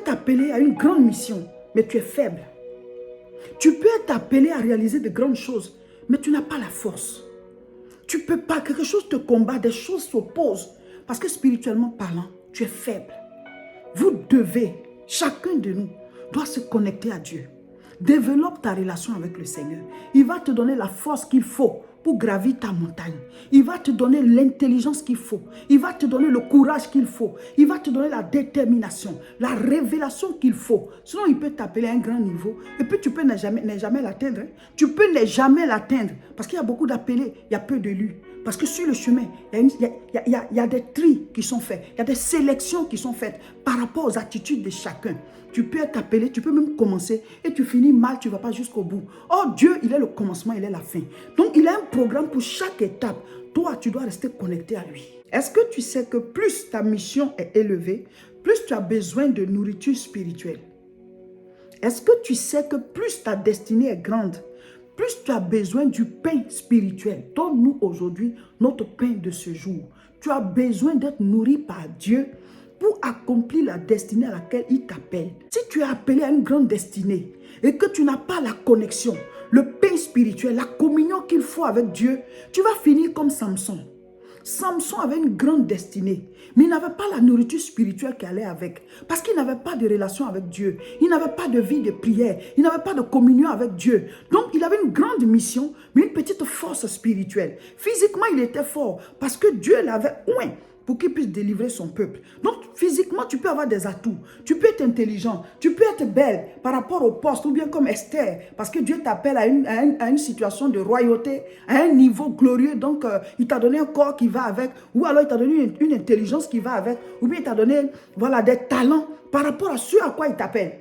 être appelé à une grande mission, mais tu es faible. Tu peux être appelé à réaliser de grandes choses, mais tu n'as pas la force. Tu ne peux pas, quelque chose te combat, des choses s'opposent. Parce que spirituellement parlant, tu es faible. Vous devez, chacun de nous, doit se connecter à Dieu. Développe ta relation avec le Seigneur. Il va te donner la force qu'il faut pour gravir ta montagne. Il va te donner l'intelligence qu'il faut. Il va te donner le courage qu'il faut. Il va te donner la détermination, la révélation qu'il faut. Sinon, il peut t'appeler à un grand niveau. Et puis, tu peux ne jamais l'atteindre. Tu peux ne jamais l'atteindre. Parce qu'il y a beaucoup d'appelés, il y a peu d'élus. Parce que sur le chemin, il y a des tris qui sont faits. Il y a des sélections qui sont faites par rapport aux attitudes de chacun. Tu peux être appelé, tu peux même commencer et tu finis mal, tu ne vas pas jusqu'au bout. Or, Dieu, il est le commencement, il est la fin. Donc, il a un programme pour chaque étape. Toi, tu dois rester connecté à lui. Est-ce que tu sais que plus ta mission est élevée, plus tu as besoin de nourriture spirituelle? Est-ce que tu sais que plus ta destinée est grande, plus tu as besoin du pain spirituel? Donne-nous aujourd'hui notre pain de ce jour. Tu as besoin d'être nourri par Dieu pour accomplir la destinée à laquelle il t'appelle. Si tu es appelé à une grande destinée et que tu n'as pas la connexion, le pain spirituel, la communion qu'il faut avec Dieu, tu vas finir comme Samson. Samson avait une grande destinée, mais il n'avait pas la nourriture spirituelle qui allait avec. Parce qu'il n'avait pas de relation avec Dieu. Il n'avait pas de vie de prière. Il n'avait pas de communion avec Dieu. Donc, il avait une grande mission, mais une petite force spirituelle. Physiquement, il était fort parce que Dieu l'avait oint pour qu'il puisse délivrer son peuple. Donc, physiquement, tu peux avoir des atouts. Tu peux être intelligent. Tu peux être belle par rapport au poste, ou bien comme Esther, parce que Dieu t'appelle à une situation de royauté, à un niveau glorieux. Donc, il t'a donné un corps qui va avec, ou alors il t'a donné une intelligence qui va avec, ou bien il t'a donné voilà, des talents par rapport à ce à quoi il t'appelle.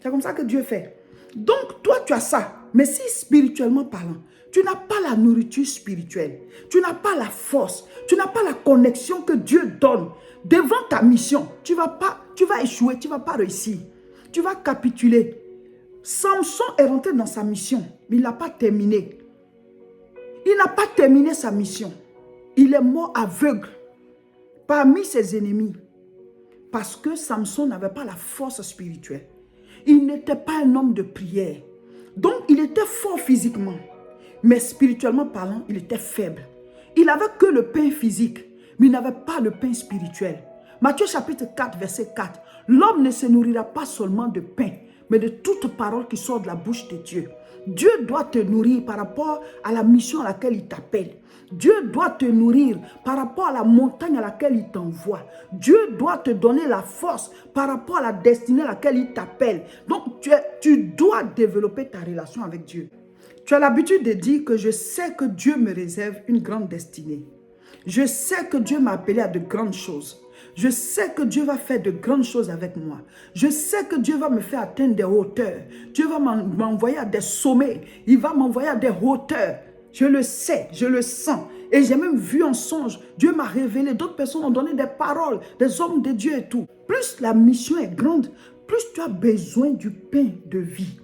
C'est comme ça que Dieu fait. Donc, toi, tu as ça. Mais si spirituellement parlant, tu n'as pas la nourriture spirituelle, tu n'as pas la force, tu n'as pas la connexion que Dieu donne devant ta mission, tu vas échouer, tu ne vas pas réussir, tu vas capituler. Samson est rentré dans sa mission, mais il n'a pas terminé. Il n'a pas terminé sa mission. Il est mort aveugle parmi ses ennemis parce que Samson n'avait pas la force spirituelle. Il n'était pas un homme de prière. Donc, il était fort physiquement. Mais spirituellement parlant, il était faible. Il n'avait que le pain physique, mais il n'avait pas le pain spirituel. Matthieu chapitre 4, verset 4. L'homme ne se nourrira pas seulement de pain, mais de toute parole qui sort de la bouche de Dieu. Dieu doit te nourrir par rapport à la mission à laquelle il t'appelle. Dieu doit te nourrir par rapport à la montagne à laquelle il t'envoie. Dieu doit te donner la force par rapport à la destinée à laquelle il t'appelle. Donc, tu dois développer ta relation avec Dieu. Tu as l'habitude de dire que je sais que Dieu me réserve une grande destinée. Je sais que Dieu m'a appelé à de grandes choses. Je sais que Dieu va faire de grandes choses avec moi. Je sais que Dieu va me faire atteindre des hauteurs. Dieu va m'envoyer à des sommets. Il va m'envoyer à des hauteurs. Je le sais, je le sens. Et j'ai même vu en songe. Dieu m'a révélé. D'autres personnes ont donné des paroles, des hommes de Dieu et tout. Plus la mission est grande, plus tu as besoin du pain de vie.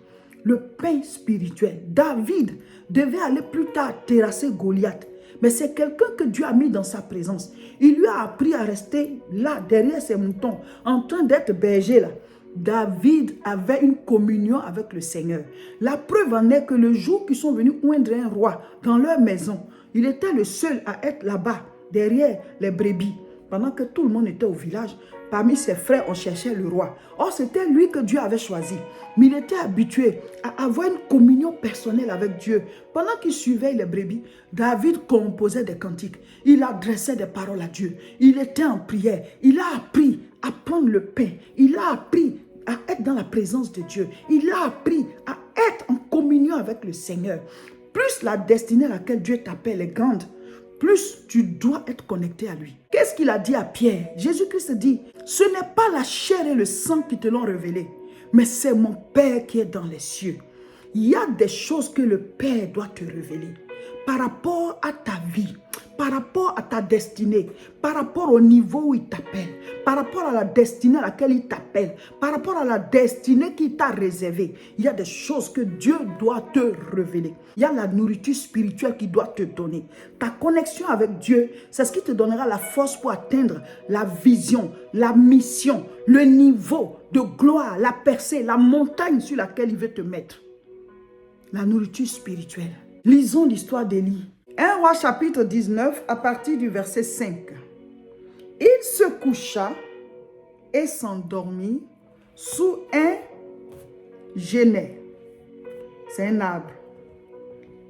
Le pain spirituel. David devait aller plus tard terrasser Goliath. Mais c'est quelqu'un que Dieu a mis dans sa présence. Il lui a appris à rester là, derrière ses moutons, en train d'être berger là. David avait une communion avec le Seigneur. La preuve en est que le jour qu'ils sont venus oindre un roi dans leur maison, il était le seul à être là-bas, derrière les brebis. Pendant que tout le monde était au village, parmi ses frères, on cherchait le roi. Or, c'était lui que Dieu avait choisi. Mais il était habitué à avoir une communion personnelle avec Dieu. Pendant qu'il suivait les brebis, David composait des cantiques. Il adressait des paroles à Dieu. Il était en prière. Il a appris à prendre le pain. Il a appris à être dans la présence de Dieu. Il a appris à être en communion avec le Seigneur. Plus la destinée à laquelle Dieu t'appelle est grande, plus tu dois être connecté à lui. Qu'est-ce qu'il a dit à Pierre? Jésus-Christ dit, ce n'est pas la chair et le sang qui te l'ont révélé, mais c'est mon Père qui est dans les cieux. Il y a des choses que le Père doit te révéler par rapport à ta vie, par rapport à ta destinée, par rapport au niveau où il t'appelle, par rapport à la destinée à laquelle il t'appelle, par rapport à la destinée qu'il t'a réservée. Il y a des choses que Dieu doit te révéler. Il y a la nourriture spirituelle qu'il doit te donner. Ta connexion avec Dieu, c'est ce qui te donnera la force pour atteindre la vision, la mission, le niveau de gloire, la percée, la montagne sur laquelle il veut te mettre. La nourriture spirituelle. Lisons l'histoire d'Élie. 1 Roi chapitre 19 à partir du verset 5. Il se coucha et s'endormit sous un genêt. C'est un arbre.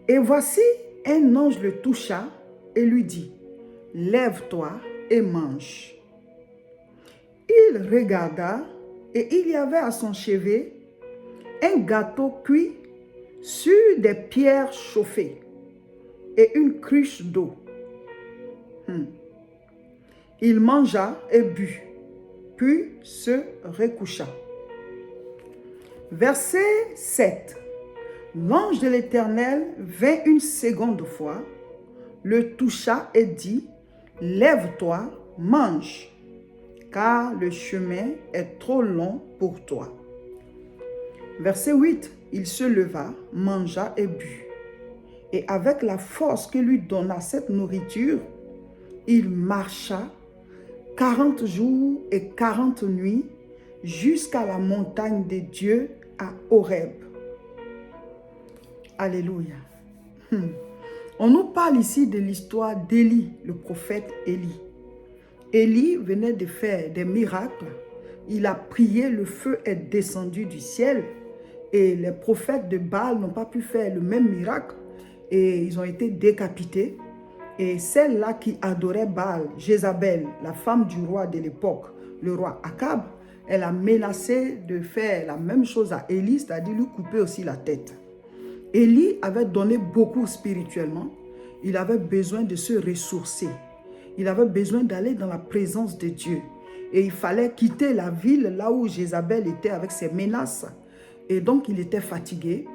Et voici, un ange le toucha et lui dit, lève-toi et mange. Il regarda et il y avait à son chevet un gâteau cuit sur des pierres chauffées et une cruche d'eau. Il mangea et but, puis se recoucha. Verset 7. L'ange de l'Éternel vint une seconde fois, le toucha et dit, lève-toi, mange, car le chemin est trop long pour toi. Verset 8. Il se leva, mangea et but. Et avec la force que lui donna cette nourriture, il marcha 40 jours et 40 nuits jusqu'à la montagne de Dieu à Horeb. Alléluia. On nous parle ici de l'histoire d'Élie, le prophète Élie. Élie venait de faire des miracles. Il a prié, le feu est descendu du ciel. Et les prophètes de Baal n'ont pas pu faire le même miracle. Et ils ont été décapités. Et celle-là qui adorait Baal, Jézabel, la femme du roi de l'époque, le roi Akab, elle a menacé de faire la même chose à Élie, c'est-à-dire lui couper aussi la tête. Élie avait donné beaucoup spirituellement. Il avait besoin de se ressourcer. Il avait besoin d'aller dans la présence de Dieu. Et il fallait quitter la ville là où Jézabel était avec ses menaces. Et donc, il était fatigué.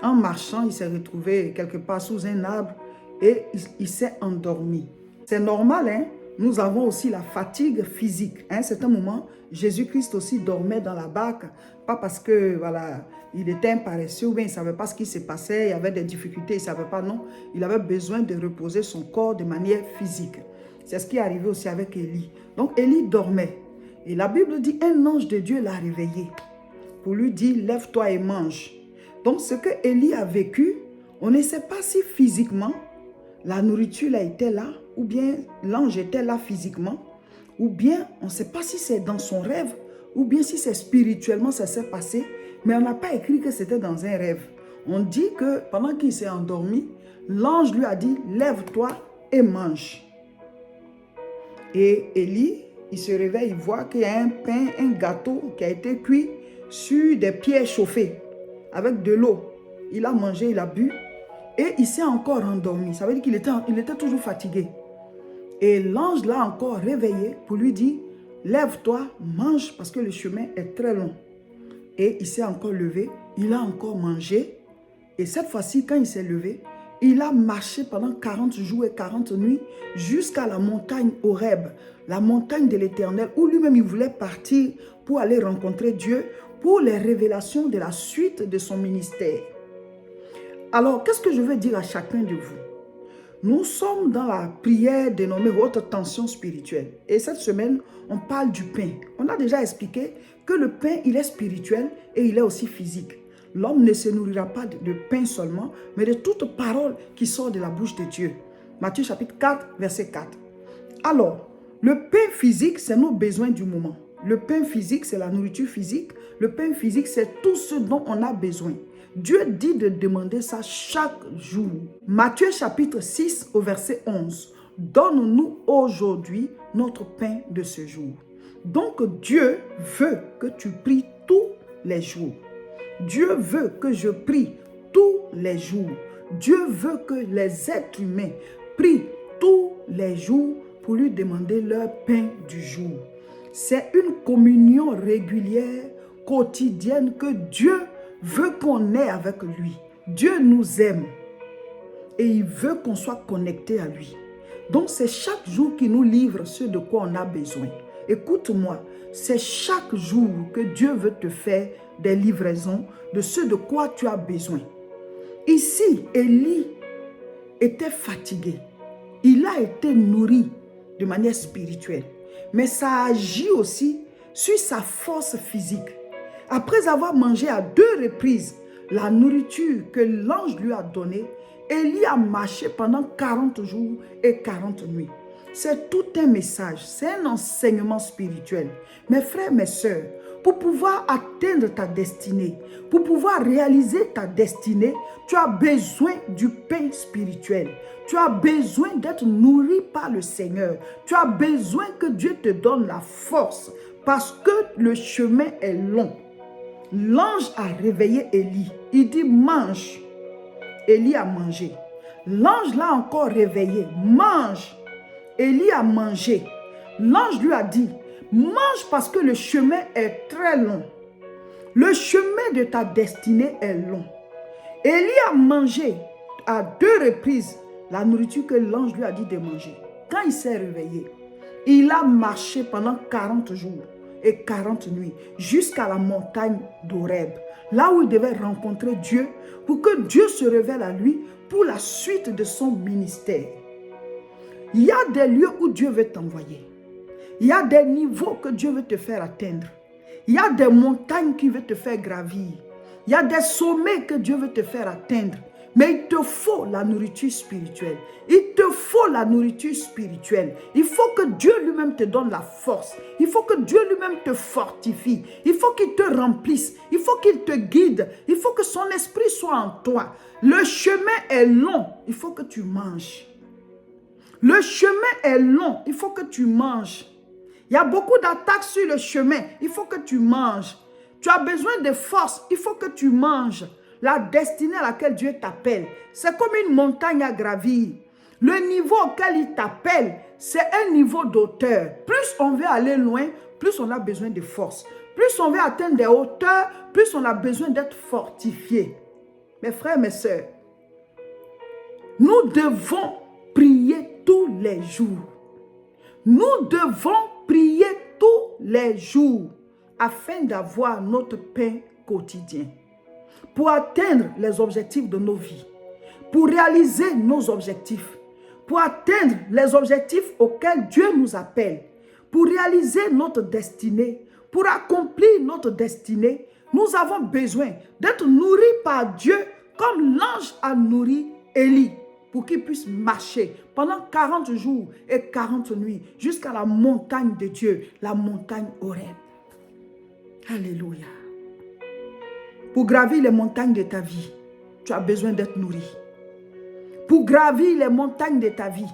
En marchant, il s'est retrouvé quelque part sous un arbre et il s'est endormi. C'est normal, hein? Nous avons aussi la fatigue physique. À un certain moment, Jésus-Christ aussi dormait dans la barque. Pas parce que, voilà, il était un paresseux ou bien il ne savait pas ce qui se passait, il y avait des difficultés, il ne savait pas, non. Il avait besoin de reposer son corps de manière physique. C'est ce qui est arrivé aussi avec Élie. Donc, Élie dormait. Et la Bible dit, un ange de Dieu l'a réveillé pour lui dire, lève-toi et mange. Donc, ce que Élie a vécu, on ne sait pas si physiquement, la nourriture là était là, ou bien l'ange était là physiquement, ou bien on ne sait pas si c'est dans son rêve, ou bien si c'est spirituellement ça s'est passé, mais on n'a pas écrit que c'était dans un rêve. On dit que pendant qu'il s'est endormi, l'ange lui a dit, lève-toi et mange. Et Élie, il se réveille, il voit qu'il y a un pain, un gâteau qui a été cuit sur des pierres chauffées avec de l'eau. Il a mangé, il a bu et il s'est encore endormi. Ça veut dire qu'il était toujours fatigué. Et l'ange l'a encore réveillé pour lui dire, lève-toi, mange parce que le chemin est très long. Et il s'est encore levé, il a encore mangé. Et cette fois-ci, quand il s'est levé, il a marché pendant 40 jours et 40 nuits jusqu'à la montagne Horeb, la montagne de l'Éternel, où lui-même il voulait partir pour aller rencontrer Dieu pour les révélations de la suite de son ministère. Alors, qu'est-ce que je veux dire à chacun de vous? Nous sommes dans la prière dénommée haute tension spirituelle. Et cette semaine, on parle du pain. On a déjà expliqué que le pain, il est spirituel et il est aussi physique. L'homme ne se nourrira pas de pain seulement, mais de toute parole qui sort de la bouche de Dieu. Matthieu chapitre 4, verset 4. Alors, le pain physique, c'est nos besoins du moment. Le pain physique, c'est la nourriture physique. Le pain physique, c'est tout ce dont on a besoin. Dieu dit de demander ça chaque jour. Matthieu chapitre 6 au verset 11. Donne-nous aujourd'hui notre pain de ce jour. Donc Dieu veut que tu pries tous les jours. Dieu veut que je prie tous les jours. Dieu veut que les êtres humains prient tous les jours pour lui demander leur pain du jour. C'est une communion régulière, quotidienne que Dieu veut qu'on ait avec lui. Dieu nous aime et il veut qu'on soit connecté à lui. Donc c'est chaque jour qui nous livre ce de quoi on a besoin. Écoute-moi, c'est chaque jour que Dieu veut te faire des livraisons de ce de quoi tu as besoin. Ici, Élie était fatigué. Il a été nourri de manière spirituelle. Mais ça agit aussi sur sa force physique. Après avoir mangé à 2 reprises la nourriture que l'ange lui a donnée, Élie a marché pendant 40 jours et 40 nuits. C'est tout un message, c'est un enseignement spirituel. Mes frères, mes sœurs, pour pouvoir atteindre ta destinée, pour pouvoir réaliser ta destinée, tu as besoin du pain spirituel. Tu as besoin d'être nourri par le Seigneur. Tu as besoin que Dieu te donne la force parce que le chemin est long. L'ange a réveillé Élie. Il dit, mange. Élie a mangé. L'ange l'a encore réveillé. Mange. Élie a mangé. L'ange lui a dit, mange parce que le chemin est très long. Le chemin de ta destinée est long. Élie a mangé à 2 reprises la nourriture que l'ange lui a dit de manger. Quand il s'est réveillé, il a marché pendant 40 jours et 40 nuits jusqu'à la montagne d'Horeb, là où il devait rencontrer Dieu pour que Dieu se révèle à lui pour la suite de son ministère. Il y a des lieux où Dieu veut t'envoyer. Il y a des niveaux que Dieu veut te faire atteindre. Il y a des montagnes qu'il veut te faire gravir. Il y a des sommets que Dieu veut te faire atteindre. Mais il te faut la nourriture spirituelle. Il te faut la nourriture spirituelle. Il faut que Dieu lui-même te donne la force. Il faut que Dieu lui-même te fortifie. Il faut qu'il te remplisse. Il faut qu'il te guide. Il faut que son esprit soit en toi. Le chemin est long. Il faut que tu manges. Le chemin est long. Il faut que tu manges. Il y a beaucoup d'attaques sur le chemin. Il faut que tu manges. Tu as besoin de force. Il faut que tu manges. La destinée à laquelle Dieu t'appelle, c'est comme une montagne à gravir. Le niveau auquel il t'appelle, c'est un niveau d'auteur. Plus on veut aller loin, plus on a besoin de force. Plus on veut atteindre des hauteurs, plus on a besoin d'être fortifié. Mes frères, mes sœurs, nous devons prier tous les jours. Nous devons prier tous les jours afin d'avoir notre pain quotidien. Pour atteindre les objectifs de nos vies, pour réaliser nos objectifs, pour atteindre les objectifs auxquels Dieu nous appelle, pour réaliser notre destinée, pour accomplir notre destinée, nous avons besoin d'être nourris par Dieu comme l'ange a nourri Élie pour qu'il puisse marcher pendant 40 jours et 40 nuits jusqu'à la montagne de Dieu, la montagne Horeb. Alléluia. Pour gravir les montagnes de ta vie, tu as besoin d'être nourri. Pour gravir les montagnes de ta vie,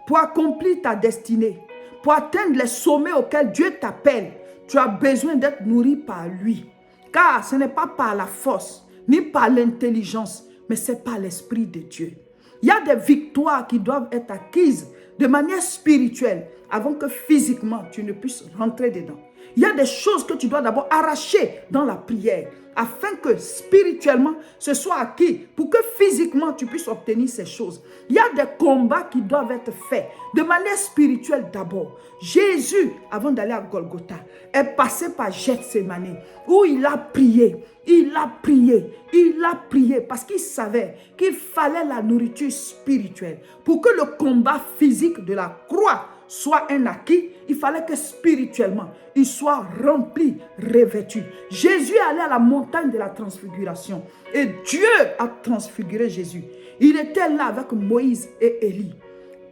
pour accomplir ta destinée, pour atteindre les sommets auxquels Dieu t'appelle, tu as besoin d'être nourri par lui. Car ce n'est pas par la force, ni par l'intelligence, mais c'est par l'Esprit de Dieu. Il y a des victoires qui doivent être acquises de manière spirituelle avant que physiquement tu ne puisses rentrer dedans. Il y a des choses que tu dois d'abord arracher dans la prière afin que spirituellement ce soit acquis pour que physiquement tu puisses obtenir ces choses. Il y a des combats qui doivent être faits de manière spirituelle d'abord. Jésus, avant d'aller à Golgotha, est passé par Gethsémani où il a prié. Il a prié, il a prié parce qu'il savait qu'il fallait la nourriture spirituelle. Pour que le combat physique de la croix soit un acquis, il fallait que spirituellement, il soit rempli, revêtu. Jésus est allé à la montagne de la transfiguration et Dieu a transfiguré Jésus. Il était là avec Moïse et Élie.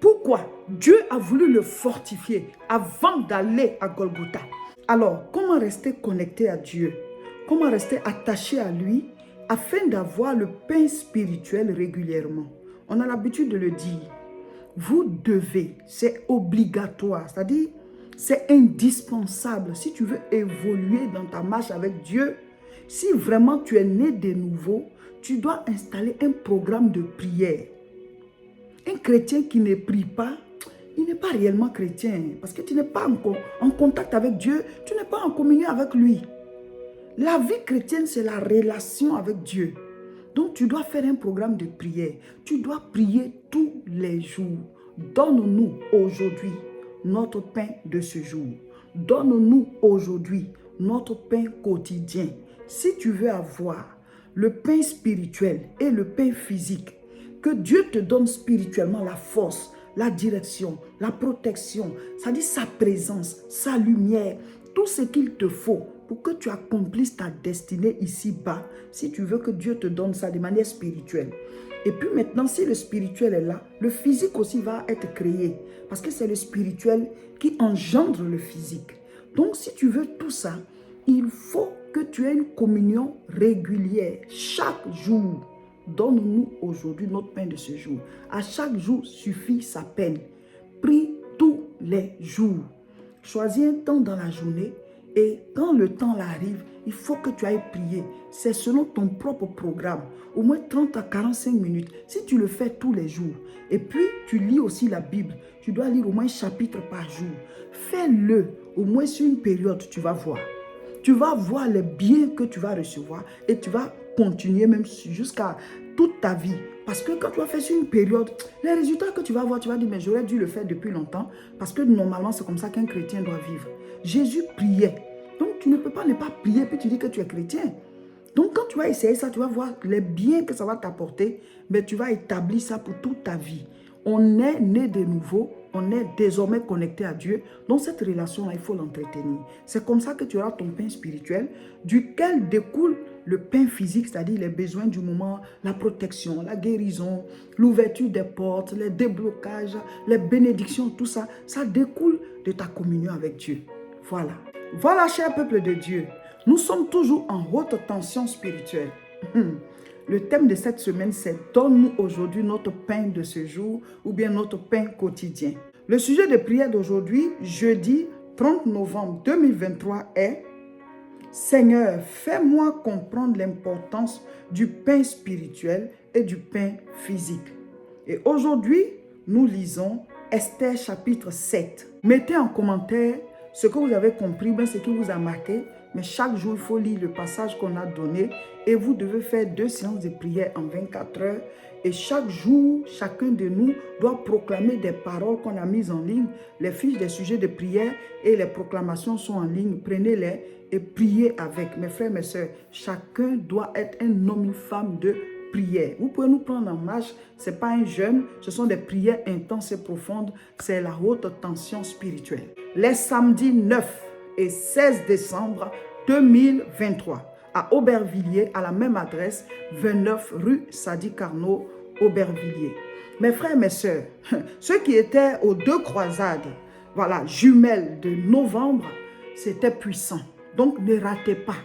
Pourquoi? Dieu a voulu le fortifier avant d'aller à Golgotha. Alors, comment rester connecté à Dieu? Comment rester attaché à lui afin d'avoir le pain spirituel régulièrement? On a l'habitude de le dire. Vous devez, c'est obligatoire, c'est-à-dire c'est indispensable si tu veux évoluer dans ta marche avec Dieu. Si vraiment tu es né de nouveau, tu dois installer un programme de prière. Un chrétien qui ne prie pas, il n'est pas réellement chrétien parce que tu n'es pas en contact avec Dieu, tu n'es pas en communion avec lui. La vie chrétienne, c'est la relation avec Dieu. Donc, tu dois faire un programme de prière. Tu dois prier tous les jours. donne-nous aujourd'hui notre pain de ce jour. Donne-nous aujourd'hui notre pain quotidien. Si tu veux avoir le pain spirituel et le pain physique, que Dieu te donne spirituellement la force, la direction, la protection, c'est-à-dire sa présence, sa lumière, tout ce qu'il te faut pour que tu accomplisses ta destinée ici-bas, si tu veux que Dieu te donne ça de manière spirituelle. Et puis maintenant, si le spirituel est là, le physique aussi va être créé. Parce que c'est le spirituel qui engendre le physique. Donc, si tu veux tout ça, il faut que tu aies une communion régulière chaque jour. Donne-nous aujourd'hui notre pain de ce jour. À chaque jour suffit sa peine. Prie tous les jours. Choisis un temps dans la journée et quand le temps arrive, il faut que tu ailles prier. C'est selon ton propre programme. Au moins 30 à 45 minutes. Si tu le fais tous les jours. Et puis, tu lis aussi la Bible. Tu dois lire au moins un chapitre par jour. Fais-le au moins sur une période, tu vas voir. Tu vas voir les biens que tu vas recevoir et tu vas continuer même jusqu'à toute ta vie. Parce que quand tu vas faire sur une période, les résultats que tu vas voir, tu vas dire, mais j'aurais dû le faire depuis longtemps. Parce que normalement, c'est comme ça qu'un chrétien doit vivre. Jésus priait. Donc, tu ne peux pas ne pas prier puis tu dis que tu es chrétien. Donc, quand tu vas essayer ça, tu vas voir les biens que ça va t'apporter, mais tu vas établir ça pour toute ta vie. On est né de nouveau, on est désormais connecté à Dieu. Donc, cette relation-là, il faut l'entretenir. C'est comme ça que tu auras ton pain spirituel, duquel découle le pain physique, c'est-à-dire les besoins du moment, la protection, la guérison, l'ouverture des portes, les déblocages, les bénédictions, tout ça, ça découle de ta communion avec Dieu. Voilà. Voilà, cher peuple de Dieu, nous sommes toujours en haute tension spirituelle. Le thème de cette semaine, c'est « Donne-nous aujourd'hui notre pain de ce jour » ou bien notre pain quotidien. Le sujet de prière d'aujourd'hui, jeudi 30 novembre 2023 est « Seigneur, fais-moi comprendre l'importance du pain spirituel et du pain physique. » Et aujourd'hui, nous lisons Esther chapitre 7. Mettez en commentaire ce que vous avez compris, bien ce qui vous a marqué. Mais chaque jour, il faut lire le passage qu'on a donné et vous devez faire 2 séances de prière en 24 heures. Et chaque jour, chacun de nous doit proclamer des paroles qu'on a mises en ligne. Les fiches des sujets de prière et les proclamations sont en ligne. Prenez-les et priez avec. Mes frères, mes soeurs, chacun doit être un homme, une femme de prière. Vous pouvez nous prendre en marche. Ce n'est pas un jeûne, ce sont des prières intenses et profondes. C'est la haute tension spirituelle. Les samedis 9 et 16 décembre 2023 à Aubervilliers, à la même adresse, 29 rue Sadi Carnot, Aubervilliers. Mes frères, mes soeurs, ceux qui étaient aux 2 croisades, voilà, jumelles de novembre, c'était puissant. Donc, ne ratez pas.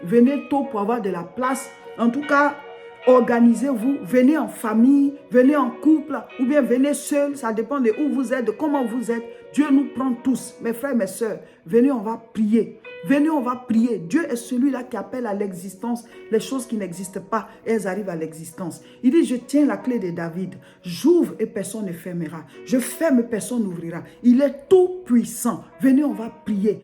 Venez tôt pour avoir de la place. En tout cas, organisez-vous, venez en famille, venez en couple ou bien venez seul, ça dépend de où vous êtes, de comment vous êtes. Dieu nous prend tous, mes frères, mes soeurs. Venez, on va prier. Venez, on va prier. Dieu est celui-là qui appelle à l'existence les choses qui n'existent pas et elles arrivent à l'existence. Il dit, je tiens la clé de David. J'ouvre et personne ne fermera. Je ferme et personne n'ouvrira. Il est tout puissant. Venez, on va prier.